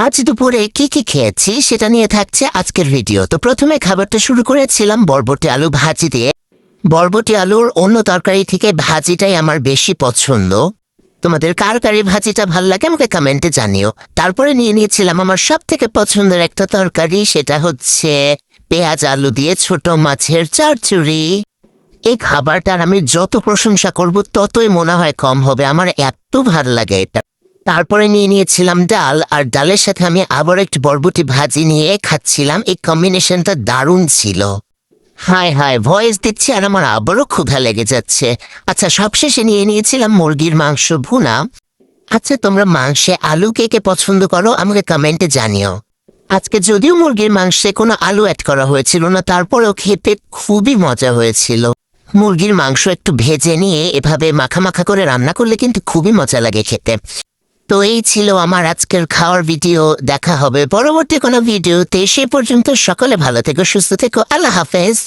আজ দুপুরে কি কি খেয়েছি সেটা নিয়ে থাকছে আজকের ভিডিও। তো প্রথমে খাবারটা শুরু করেছিলাম বরবটি আলু ভাজি দিয়ে। বরবটি আলুর অন্য তরকারি থেকে ভাজিটাই আমার বেশি পছন্দ। তোমাদের কার কারি ভাজিটা ভাল লাগে আমাকে কমেন্টে জানিও। তারপরে নিয়ে নিয়েছিলাম আমার সব থেকে পছন্দের একটা তরকারি, সেটা হচ্ছে পেঁয়াজ আলু দিয়ে ছোট মাছের চচ্চড়ি। এই খাবারটার আমি যত প্রশংসা করব ততই মনে হয় কম হবে, আমার এত ভাল লাগে এটা। তারপরে নিয়ে নিয়েছিলাম ডাল, আর ডালের সাথে আমি আবার একটু বরবটি ভাজি নিয়ে খাচ্ছিলাম। এই কম্বিনেশনটা দারুণ ছিল। হায় হায়, ভয়েস দিচ্ছি আর আমার আবারও ক্ষুধা লেগে যাচ্ছে। আচ্ছা, সবশেষে নিয়ে নিয়েছিলাম মুরগির মাংস ভুনা। আচ্ছা, তোমরা মাংসে আলু কে কে পছন্দ করো আমাকে কমেন্টে জানিও। আজকে যদিও মুরগির মাংসে কোনো আলু অ্যাড করা হয়েছিল না, তারপরেও খেতে খুবই মজা হয়েছিল। মুরগির মাংস একটু ভেজে নিয়ে এভাবে মাখা মাখা করে রান্না করলে কিন্তু খুবই মজা লাগে খেতে। তো এই ছিল আমার আজকের খাওয়ার ভিডিও। দেখা হবে পরবর্তী কোনো ভিডিওতে। সে পর্যন্ত সকলে ভালো থেকো, সুস্থ থেকো। আল্লাহ হাফেজ।